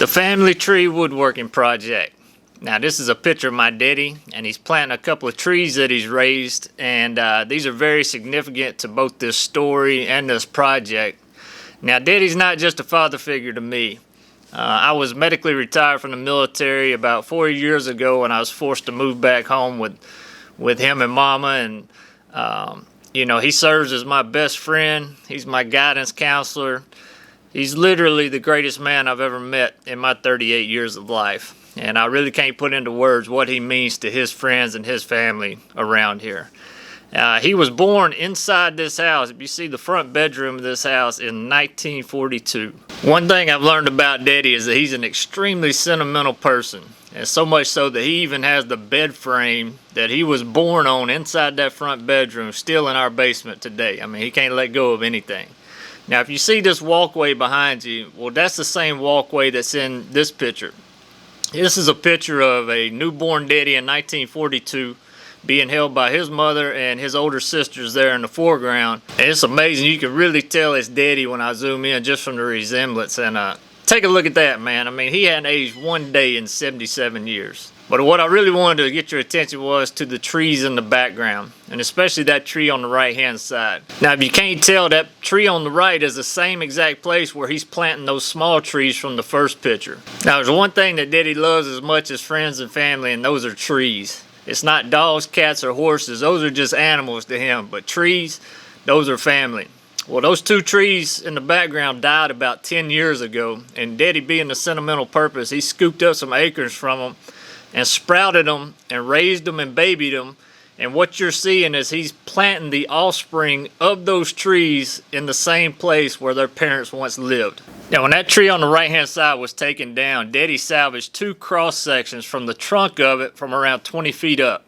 The family tree woodworking project. Now this is a picture of my daddy, and he's planting a couple of trees that he's raised, and these are very significant to both this story and this project. Now daddy's not just a father figure to me. I was medically retired from the military about 4 years ago, and I was forced to move back home with him and mama, and you know, he serves as my best friend. He's my guidance counselor. He's literally the greatest man I've ever met in my 38 years of life. And I really can't put into words what he means to his friends and his family around here. He was born inside this house. If you see the front bedroom of this house in 1942. One thing I've learned about Daddy is that he's an extremely sentimental person. And so much so that he even has the bed frame that he was born on inside that front bedroom still in our basement today. I mean, he can't let go of anything. Now, if you see this walkway behind you, well, that's the same walkway that's in this picture. This is a picture of a newborn Daddy in 1942 being held by his mother and his older sisters there in the foreground. And it's amazing. You can really tell it's Daddy when I zoom in just from the resemblance. And take a look at that, man. I mean, he hadn't aged one day in 77 years. But what I really wanted to get your attention was to the trees in the background, and especially that tree on the right-hand side. Now, if you can't tell, that tree on the right is the same exact place where he's planting those small trees from the first picture. Now, there's one thing that Daddy loves as much as friends and family, and those are trees. It's not dogs, cats, or horses. Those are just animals to him. But trees, those are family. Well, those two trees in the background died about 10 years ago, and Daddy, being the sentimental purpose, he scooped up some acorns from them and sprouted them and raised them and babied them. And what you're seeing is he's planting the offspring of those trees in the same place where their parents once lived. Now, when that tree on the right-hand side was taken down, Daddy salvaged two cross sections from the trunk of it from around 20 feet up.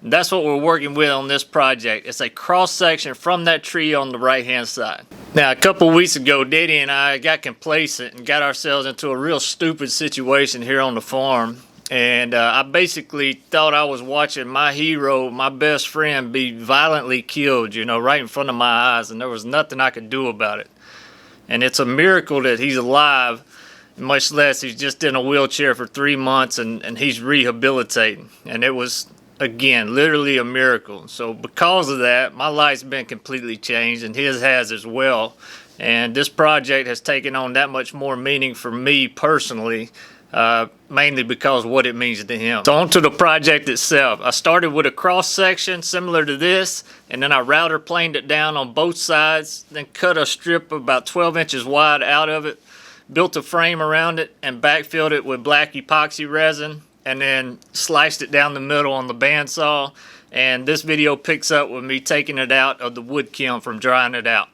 And that's what we're working with on this project. It's a cross section from that tree on the right-hand side. Now, a couple weeks ago, Daddy and I got complacent and got ourselves into a real stupid situation here on the farm. And I basically thought I was watching my hero, my best friend, be violently killed, you know, right in front of my eyes, and there was nothing I could do about it. And it's a miracle that he's alive, much less he's just in a wheelchair for 3 months and he's rehabilitating. And it was, again, literally a miracle. So because of that, my life's been completely changed, and his has as well. And this project has taken on that much more meaning for me personally, mainly because of what it means to him. So on to the project itself. I started with a cross section similar to this, and then I router planed it down on both sides, then cut a strip about 12 inches wide out of it, built a frame around it, and backfilled it with black epoxy resin, and then sliced it down the middle on the bandsaw. And this video picks up with me taking it out of the wood kiln from drying it out.